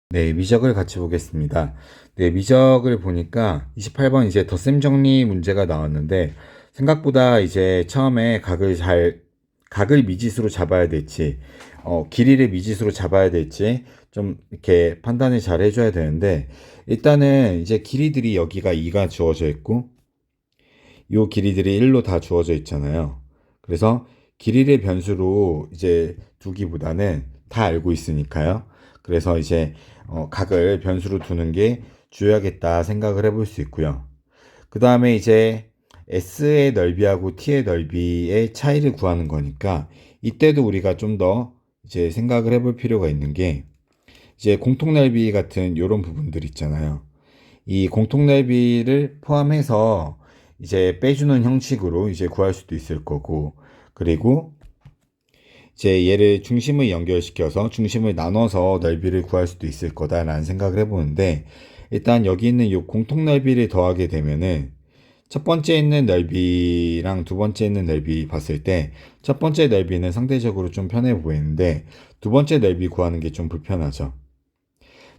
네, 미적을 같이 보겠습니다. 네, 미적을 보니까 28번 이제 덧셈 정리 문제가 나왔는데 생각보다 이제 처음에 각을 미지수로 잡아야 될지, 길이를 미지수로 잡아야 될지 좀 이렇게 판단을 잘 해줘야 되는데 일단은 이제 길이들이 여기가 2가 주어져 있고 요 길이들이 1로 다 주어져 있잖아요. 그래서 길이를 변수로 이제 두기보다는 다 알고 있으니까요. 그래서 이제 각을 변수로 두는 게 주요하겠다 생각을 해볼 수 있고요. 그 다음에 이제 S의 넓이하고 T의 넓이의 차이를 구하는 거니까 이때도 우리가 좀 더 이제 생각을 해볼 필요가 있는 게 이제 공통 넓이 같은 이런 부분들 있잖아요. 이 공통 넓이를 포함해서 이제 빼주는 형식으로 이제 구할 수도 있을 거고, 그리고 이제 얘를 중심을 연결시켜서 중심을 나눠서 넓이를 구할 수도 있을 거다라는 생각을 해보는데, 일단 여기 있는 이 공통 넓이를 더하게 되면은 첫 번째 있는 넓이랑 두 번째 있는 넓이 봤을 때 첫 번째 넓이는 상대적으로 좀 편해 보이는데 두 번째 넓이 구하는 게 좀 불편하죠.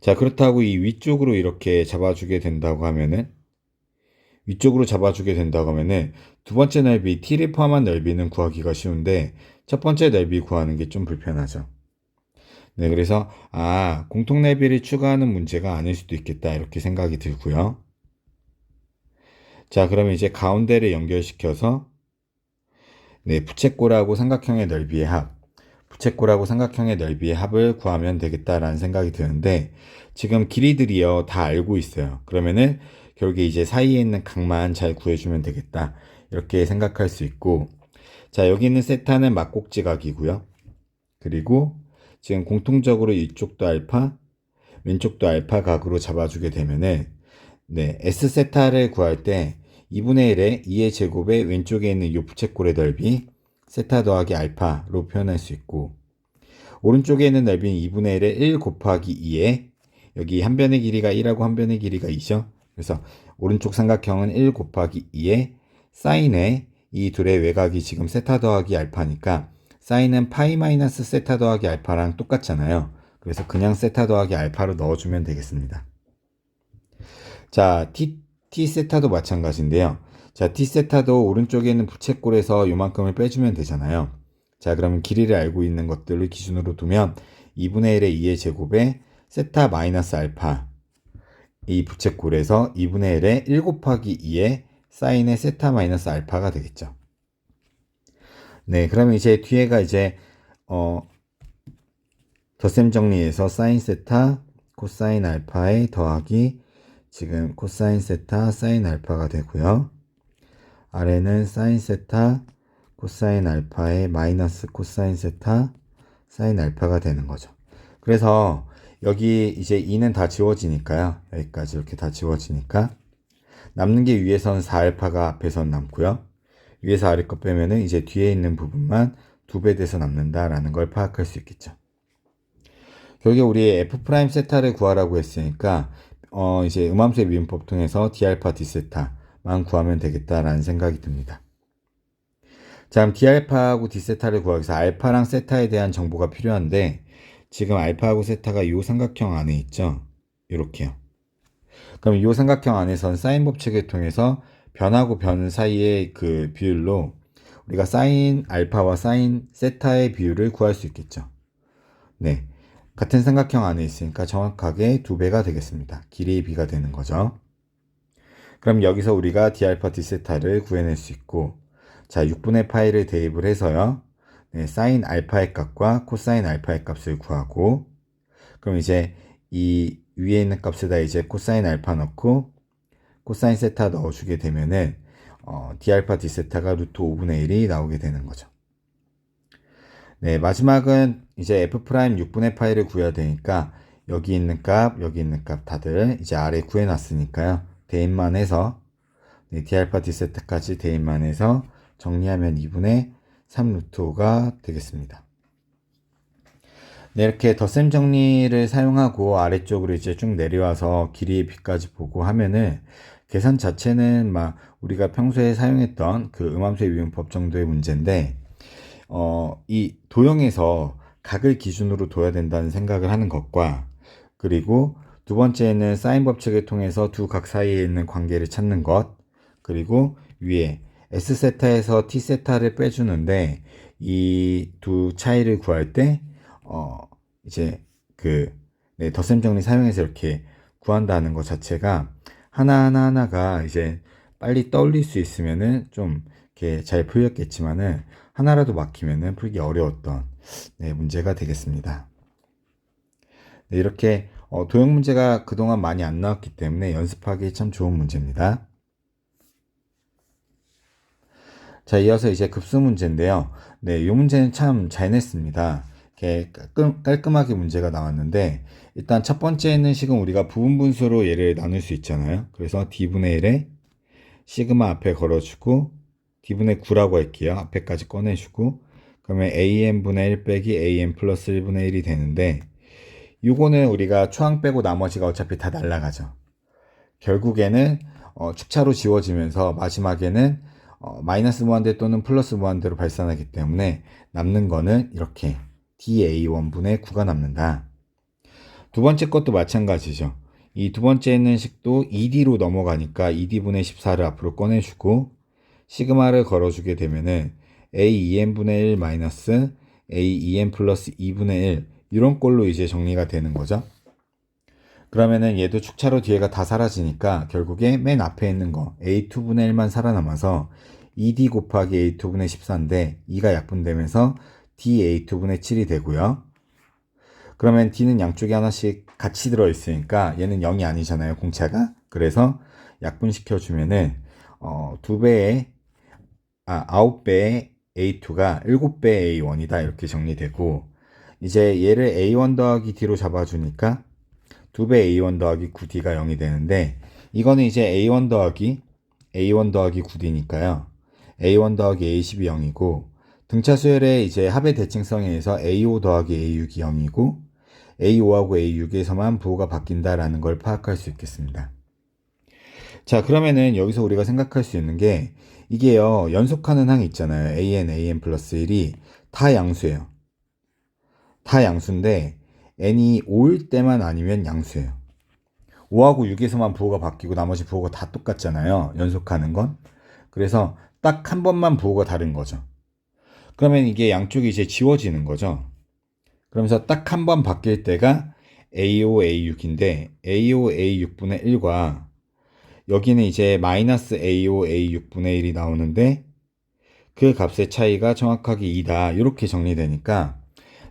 자, 그렇다고 이 위쪽으로 이렇게 잡아주게 된다고 하면은 두 번째 넓이 t를 포함한 넓이는 구하기가 쉬운데 첫 번째 넓이 구하는 게 좀 불편하죠. 네, 그래서 공통 넓이를 추가하는 문제가 아닐 수도 있겠다 이렇게 생각이 들고요. 자, 그러면 이제 가운데를 연결시켜서 네, 부채꼴하고 삼각형의 넓이의 합을 구하면 되겠다라는 생각이 드는데 지금 길이들이요 다 알고 있어요. 그러면은 결국에 이제 사이에 있는 각만 잘 구해주면 되겠다 이렇게 생각할 수 있고, 자, 여기 있는 세타는 막꼭지각이고요. 그리고 지금 공통적으로 이쪽도 알파 왼쪽도 알파 각으로 잡아주게 되면은 네, S 세타를 구할 때 2분의 1의 2의 제곱에 왼쪽에 있는 이 부채꼴의 넓이 세타 더하기 알파로 표현할 수 있고, 오른쪽에 있는 넓이는 2분의 1의 1 곱하기 2에 여기 한 변의 길이가 1하고 한 변의 길이가 2죠. 그래서 오른쪽 삼각형은 1 곱하기 2에 사인의 이 둘의 외곽이 지금 세타 더하기 알파니까 사인은 파이 마이너스 세타 더하기 알파랑 똑같잖아요. 그래서 그냥 세타 더하기 알파로 넣어주면 되겠습니다. 자, t 세타도 마찬가지인데요. 자, t 세타도 오른쪽에 있는 부채꼴에서 요만큼을 빼주면 되잖아요. 자, 그러면 길이를 알고 있는 것들을 기준으로 두면 2분의 1의 2의 제곱에 세타 마이너스 알파 이 부채꼴에서 2분의 1의 1 곱하기 2의 사인의 세타 마이너스 알파가 되겠죠. 네, 그러면 이제 뒤에가 이제 덧셈 정리해서 사인 세타 코사인 알파의 더하기 지금 코사인 세타 사인 알파가 되고요. 아래는 사인 세타 코사인 알파의 마이너스 코사인 세타 사인 알파가 되는 거죠. 그래서 여기 이제 2는 다 지워지니까요. 여기까지 이렇게 다 지워지니까 남는 게 위에서는 4알파가 앞에선 남고요. 위에서 아래 거 빼면은 이제 뒤에 있는 부분만 2배 돼서 남는다라는 걸 파악할 수 있겠죠. 결국에 우리 f 프라임 세타를 구하라고 했으니까 이제 음함수의 미분법 통해서 d알파 d세타만 구하면 되겠다라는 생각이 듭니다. 자, 그럼 d알파하고 d세타를 구하기 위해서 알파랑 세타에 대한 정보가 필요한데 지금 알파하고 세타가 이 삼각형 안에 있죠. 이렇게요. 그럼 이 삼각형 안에선 사인 법칙을 통해서 변하고 변 사이의 그 비율로 우리가 사인 알파와 사인 세타의 비율을 구할 수 있겠죠. 네. 같은 삼각형 안에 있으니까 정확하게 2배가 되겠습니다. 길이의 비가 되는 거죠. 그럼 여기서 우리가 d알파 d세타를 구해낼 수 있고, 자, 6분의 파이를 대입을 해서요. 네, 사인 알파의 값과 코사인 알파의 값을 구하고, 그럼 이제 이 위에 있는 값에다 이제 코사인 알파 넣고 코사인 세타 넣어주게 되면은 d알파 d세타가 루트 5분의 1이 나오게 되는 거죠. 네, 마지막은 이제 f 프라임 6분의 파이를 구해야 되니까 여기 있는 값, 여기 있는 값 다들 이제 아래 구해놨으니까요. 대입만 해서 네, d알파 d세타까지 대입만 해서 정리하면 2분의 3 루트 5가 되겠습니다. 네, 이렇게 덧셈 정리를 사용하고 아래쪽으로 이제 쭉 내려와서 길이의 비까지 보고 하면은 계산 자체는 막 우리가 평소에 사용했던 그 음함수의 미분법 정도의 문제인데 이 도형에서 각을 기준으로 둬야 된다는 생각을 하는 것과 그리고 두 번째는 사인 법칙을 통해서 두 각 사이에 있는 관계를 찾는 것. 그리고 위에 S세타에서 T세타를 빼주는데 이 두 차이를 구할 때 이제 덧셈 정리 사용해서 이렇게 구한다는 것 자체가 하나가 이제 빨리 떠올릴 수 있으면은 좀 이렇게 잘 풀렸겠지만은 하나라도 막히면은 풀기 어려웠던 문제가 되겠습니다. 이렇게 도형 문제가 그동안 많이 안 나왔기 때문에 연습하기 참 좋은 문제입니다. 자, 이어서 이제 급수 문제인데요. 이 문제는 참 잘 냈습니다. 이렇게 깔끔하게 문제가 나왔는데, 일단 첫 번째는 식은 우리가 부분분수로 얘를 나눌 수 있잖아요. 그래서 d분의 1에 시그마 앞에 걸어주고, d분의 9라고 할게요. 앞에까지 꺼내주고, 그러면 an분의 1 빼기 an 플러스 1분의 1이 되는데, 요거는 우리가 초항 빼고 나머지가 어차피 다 날라가죠. 결국에는 축차로 지워지면서 마지막에는 마이너스 무한대 또는 플러스 무한대로 발산하기 때문에 남는 거는 이렇게 dA1분의 9가 남는다. 두 번째 것도 마찬가지죠. 이 두 번째 있는 식도 2D로 넘어가니까 2D분의 14를 앞으로 꺼내주고 시그마를 걸어주게 되면은 A2n분의 1 마이너스 A2n 플러스 2분의 1 이런 꼴로 이제 정리가 되는 거죠. 그러면은 얘도 축차로 뒤에가 다 사라지니까 결국에 맨 앞에 있는 거 A2분의 1만 살아남아서 2D 곱하기 A2분의 14인데 2가 약분되면서 DA2분의 7이 되고요. 그러면 D는 양쪽에 하나씩 같이 들어있으니까 얘는 0이 아니잖아요, 공차가. 그래서 약분시켜주면은 9배의 A2가 7배의 A1이다 이렇게 정리되고 이제 얘를 A1 더하기 D로 잡아주니까 2배 A1 더하기 9D가 0이 되는데 이거는 이제 A1 더하기 9D니까요. A1 더하기 A10이 0이고 등차 수열의 이제 합의 대칭성에 의해서 A5 더하기 A6이 0이고 A5하고 A6에서만 부호가 바뀐다라는 걸 파악할 수 있겠습니다. 자, 그러면은 여기서 우리가 생각할 수 있는 게 이게요, 연속하는 항이 있잖아요. an 플러스 1이 다 양수예요. 다 양수인데 n이 5일 때만 아니면 양수예요. 5하고 6에서만 부호가 바뀌고 나머지 부호가 다 똑같잖아요. 연속하는 건. 그래서 딱 한 번만 부호가 다른 거죠. 그러면 이게 양쪽이 이제 지워지는 거죠. 그러면서 딱 한 번 바뀔 때가 A5, A6인데 A5, A6분의 1과 여기는 이제 마이너스 A5, A6분의 1이 나오는데 그 값의 차이가 정확하게 2다. 이렇게 정리되니까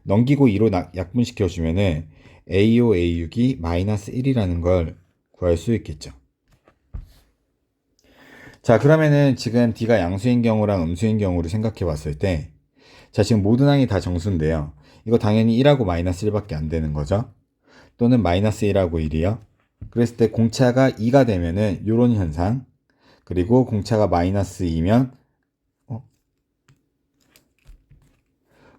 넘기고 2로 약분시켜주면은 A5, A6이 마이너스 1이라는 걸 구할 수 있겠죠. 자, 그러면은 지금 D가 양수인 경우랑 음수인 경우를 생각해 봤을 때, 자, 지금 모든 항이 다 정수인데요. 이거 당연히 1하고 마이너스 1밖에 안 되는 거죠. 또는 마이너스 1하고 1이요. 그랬을 때 공차가 2가 되면은 요런 현상, 그리고 공차가 마이너스 2면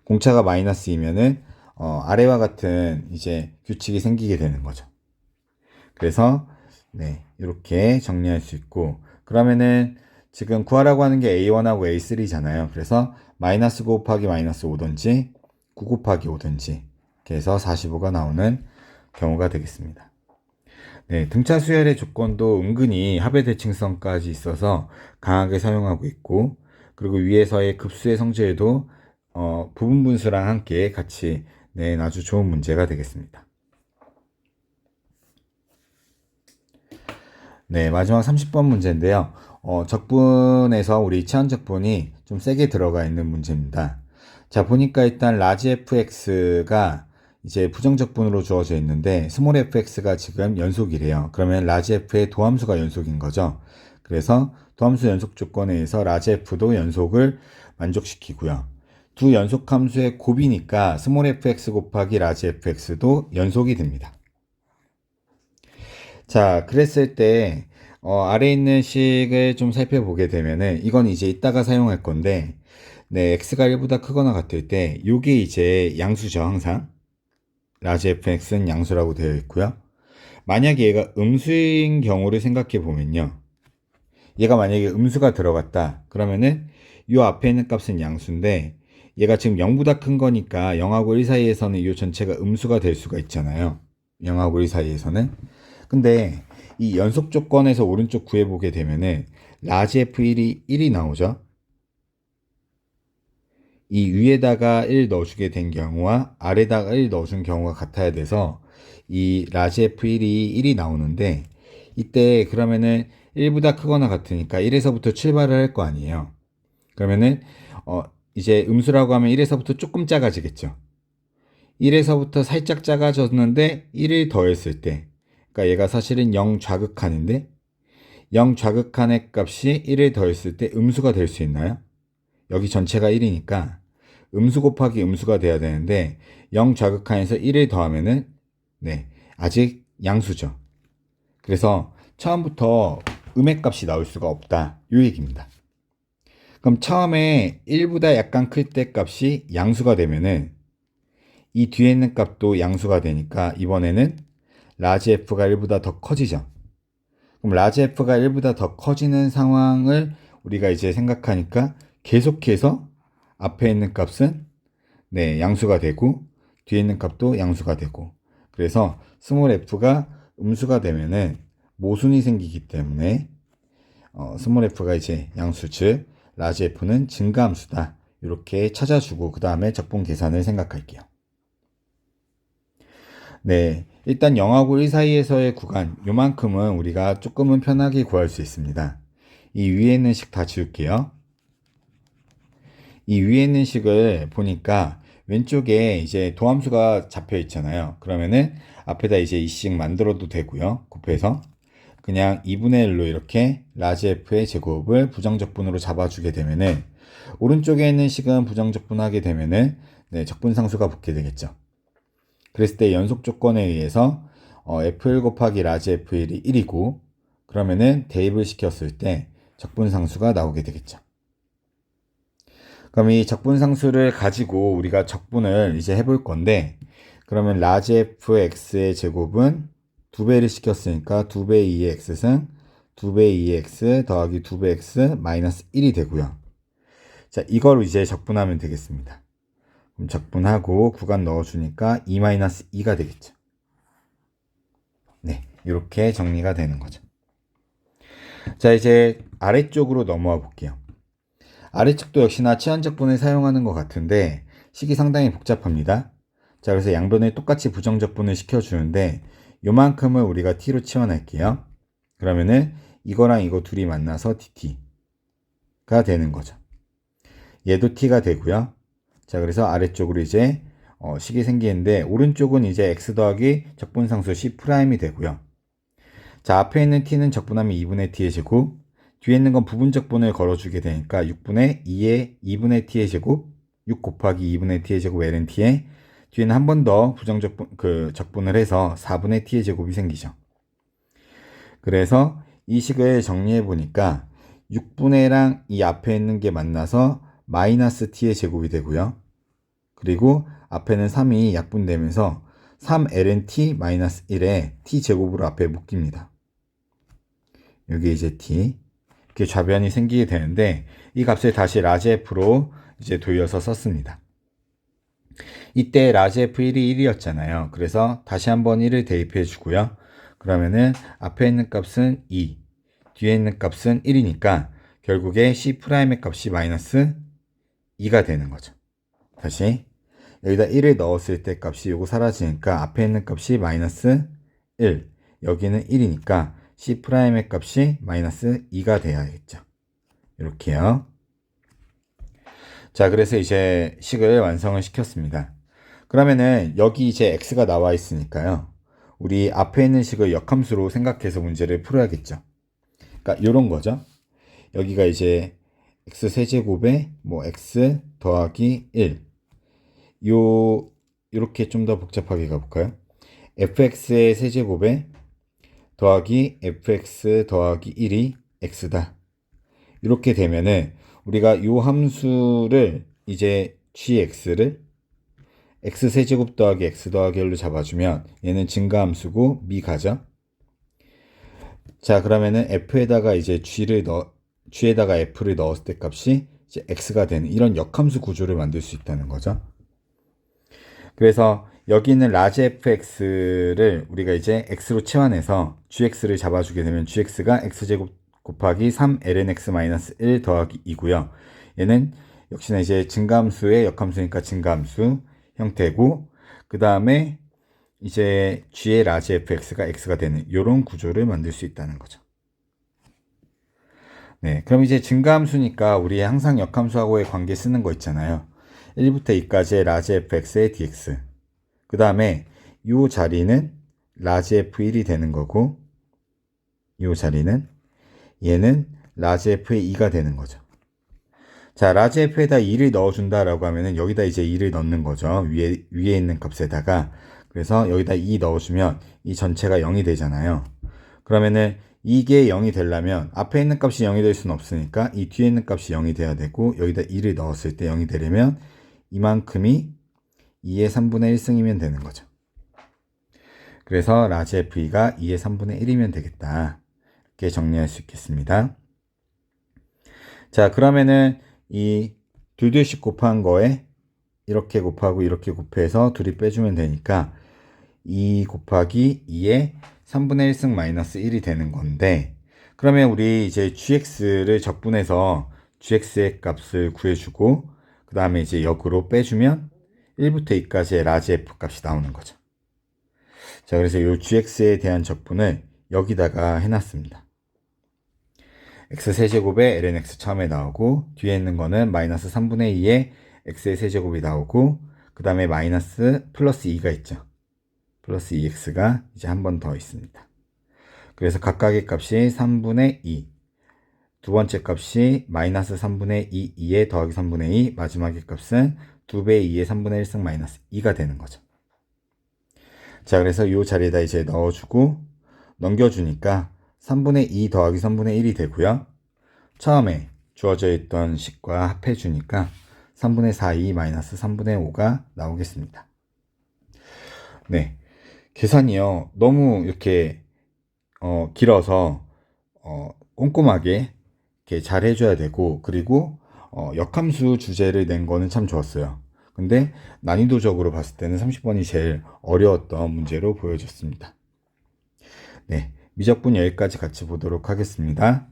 공차가 마이너스 2면은 아래와 같은 이제 규칙이 생기게 되는 거죠. 그래서 이렇게 정리할 수 있고 그러면은 지금 구하라고 하는 게 A1하고 A3잖아요. 그래서 마이너스 9 곱하기 마이너스 5든지 9 곱하기 5든지 이렇게 해서 45가 나오는 경우가 되겠습니다. 등차 수열의 조건도 은근히 합의 대칭성까지 있어서 강하게 사용하고 있고 그리고 위에서의 급수의 성질도 부분 분수랑 함께 같이 낸 아주 좋은 문제가 되겠습니다. 마지막 30번 문제인데요. 적분에서 우리 치환 적분이 좀 세게 들어가 있는 문제입니다. 자, 보니까 일단 라지 fx가 이제 부정적분으로 주어져 있는데 스몰 fx가 지금 연속이래요. 그러면 라지 f의 도함수가 연속인 거죠. 그래서 도함수 연속 조건에 의해서 라지 f도 연속을 만족시키고요. 두 연속 함수의 곱이니까 스몰 fx 곱하기 라지 fx도 연속이 됩니다. 자, 그랬을 때 아래에 있는 식을 좀 살펴보게 되면은 이건 이제 이따가 사용할 건데 x가 1보다 크거나 같을 때 요게 이제 양수죠. 항상 라지 fx는 양수라고 되어 있고요. 만약에 얘가 음수인 경우를 생각해 보면요. 얘가 만약에 음수가 들어갔다 그러면은 요 앞에 있는 값은 양수인데 얘가 지금 0보다 큰 거니까 0하고 1 사이에서는 이 전체가 음수가 될 수가 있잖아요. 0하고 1 사이에서는. 근데 이 연속 조건에서 오른쪽 구해보게 되면은 라지 F1이 1이 나오죠. 이 위에다가 1 넣어주게 된 경우와 아래다가 1 넣어준 경우가 같아야 돼서 이 라지 F1이 1이 나오는데, 이때 그러면은 1보다 크거나 같으니까 1에서부터 출발을 할 거 아니에요. 그러면은 이제 음수라고 하면 1에서부터 조금 작아지겠죠. 1에서부터 살짝 작아졌는데 1을 더했을 때, 그러니까 얘가 사실은 0 좌극한인데 0 좌극한의 값이 1을 더했을 때 음수가 될 수 있나요? 여기 전체가 1이니까 음수 곱하기 음수가 돼야 되는데 0 좌극한에서 1을 더하면은 네, 아직 양수죠. 그래서 처음부터 음의 값이 나올 수가 없다, 이 얘기입니다. 그럼 처음에 1보다 약간 클 때 값이 양수가 되면은 이 뒤에 있는 값도 양수가 되니까 이번에는 라지 f가 1보다 더 커지죠. 그럼 라지 f가 1보다 더 커지는 상황을 우리가 이제 생각하니까 계속해서 앞에 있는 값은 네, 양수가 되고 뒤에 있는 값도 양수가 되고, 그래서 스몰 f가 음수가 되면은 모순이 생기기 때문에 스몰 f가 이제 양수, 즉 라지 f는 증가함수다, 이렇게 찾아주고 그 다음에 적분 계산을 생각할게요. 네, 일단 0하고 1 사이에서의 구간 요만큼은 우리가 조금은 편하게 구할 수 있습니다. 이 위에 있는 식 다 지울게요. 이 위에 있는 식을 보니까 왼쪽에 이제 도함수가 잡혀 있잖아요. 그러면은 앞에다 이제 이 식 만들어도 되고요. 곱해서 그냥 2분의 1로 이렇게 라지 f의 제곱을 부정적분으로 잡아주게 되면은 오른쪽에 있는 식은 부정적분하게 되면은 네, 적분상수가 붙게 되겠죠. 그랬을 때 연속 조건에 의해서 f1 곱하기 라지 f1이 1이고, 그러면은 대입을 시켰을 때 적분상수가 나오게 되겠죠. 그럼 이 적분상수를 가지고 우리가 적분을 이제 해볼 건데, 그러면 라지 fx의 제곱은 2배를 시켰으니까 2배 2의 x승 2배 2의 x 더하기 2배 x 마이너스 1이 되고요. 자, 이거로 이제 적분하면 되겠습니다. 그럼 적분하고 구간 넣어주니까 2-2가 되겠죠. 네, 이렇게 정리가 되는 거죠. 자, 이제 아래쪽으로 넘어와 볼게요. 아래쪽도 역시나 치환적분을 사용하는 것 같은데 식이 상당히 복잡합니다. 자, 그래서 양변을 똑같이 부정적분을 시켜주는데 요만큼을 우리가 t로 치환할게요. 그러면은 이거랑 이거 둘이 만나서 dt가 되는 거죠. 얘도 t가 되고요. 자, 그래서 아래쪽으로 이제 식이 생기는데 오른쪽은 이제 x 더하기 적분상수 c'이 되고요. 자, 앞에 있는 t는 적분하면 2분의 t의 제곱, 뒤에 있는 건 부분적분을 걸어주게 되니까 6분의 2의 2분의 t의 제곱, 6 곱하기 2분의 t의 제곱 ln t에 뒤에는 한 번 더 부정적분 적분을 해서 4분의 t의 제곱이 생기죠. 그래서 이 식을 정리해 보니까 6분의랑 이 앞에 있는 게 만나서 마이너스 t의 제곱이 되고요. 그리고 앞에는 3이 약분되면서 3ln-t-1에 t제곱으로 앞에 묶입니다. 여기 이제 t, 이렇게 좌변이 생기게 되는데 이 값을 다시 라지 f로 이제 돌려서 썼습니다. 이때 라지 f1이 1이었잖아요. 그래서 다시 한번 1을 대입해 주고요. 그러면은 앞에 있는 값은 2, 뒤에 있는 값은 1이니까 결국에 c'의 값이 마이너스 2가 되는 거죠. 다시 여기다 1을 넣었을 때 값이 요거 사라지니까 앞에 있는 값이 마이너스 1, 여기는 1이니까 c'의 값이 마이너스 2가 돼야겠죠. 이렇게요. 자, 그래서 이제 식을 완성을 시켰습니다. 그러면은 여기 이제 x가 나와 있으니까요. 우리 앞에 있는 식을 역함수로 생각해서 문제를 풀어야겠죠. 그러니까 이런 거죠. 여기가 이제 x 세제곱에 뭐 x 더하기 1, 요렇게 좀 더 복잡하게 가볼까요? fx의 세제곱에 더하기 fx 더하기 1이 x다. 이렇게 되면은 우리가 요 함수를 이제 gx를 x 세제곱 더하기 x 더하기 1로 잡아주면 얘는 증가함수고 미가죠. 자, 그러면은 f에다가 이제 g에다가 f를 넣었을 때 값이 이제 x가 되는 이런 역함수 구조를 만들 수 있다는 거죠. 그래서 여기 있는 라지 fx를 우리가 이제 x로 치환해서 gx를 잡아주게 되면 gx가 x제곱 곱하기 3lnx-1 더하기 2고요. 얘는 역시나 이제 증가함수의 역함수니까 증가함수 형태고, 그 다음에 이제 g의 라지 fx가 x가 되는 이런 구조를 만들 수 있다는 거죠. 네, 그럼 이제 증가함수니까 우리 항상 역함수하고의 관계 쓰는 거 있잖아요. 1부터 2까지의 라지 fx의 dx. 그 다음에 이 자리는 라지 f1이 되는 거고, 이 자리는 얘는 라지 f의 2가 되는 거죠. 자, 라지 f에다 2를 넣어준다라고 하면은 여기다 이제 2를 넣는 거죠. 위에 있는 값에다가. 그래서 여기다 2 넣어주면 이 전체가 0이 되잖아요. 그러면은 이게 0이 되려면 앞에 있는 값이 0이 될 수는 없으니까 이 뒤에 있는 값이 0이 돼야 되고, 여기다 2를 넣었을 때 0이 되려면 이만큼이 2의 3분의 1승이면 되는 거죠. 그래서 라지 f가 2의 3분의 1이면 되겠다. 이렇게 정리할 수 있겠습니다. 자, 그러면은 이 둘씩 곱한 거에 이렇게 곱하고 이렇게 곱해서 둘이 빼주면 되니까 2 곱하기 2의 3분의 1승 마이너스 1이 되는 건데, 그러면 우리 이제 gx를 적분해서 gx의 값을 구해주고, 그 다음에 이제 역으로 빼주면 1부터 2까지의 라지 f 값이 나오는 거죠. 자, 그래서 이 gx에 대한 적분을 여기다가 해놨습니다. x세제곱에 lnx 처음에 나오고, 뒤에 있는 거는 마이너스 3분의 2의 x의 세제곱이 나오고, 그 다음에 마이너스 플러스 2가 있죠. 플러스 2x가 이제 한 번 더 있습니다. 그래서 각각의 값이 3분의 2, 두 번째 값이 마이너스 3분의 2, 2에 더하기 3분의 2, 마지막의 값은 2배의 2의 3분의 1승 마이너스 2가 되는 거죠. 자, 그래서 이 자리에다 이제 넣어주고 넘겨주니까 3분의 2 더하기 3분의 1이 되고요. 처음에 주어져 있던 식과 합해주니까 3분의 4, 2 마이너스 3분의 5가 나오겠습니다. 네, 계산이요 너무 이렇게 길어서 꼼꼼하게 이렇게 잘 해줘야 되고, 그리고 역함수 주제를 낸 거는 참 좋았어요. 근데 난이도적으로 봤을 때는 30번이 제일 어려웠던 문제로 보여졌습니다. 네, 미적분 여기까지 같이 보도록 하겠습니다.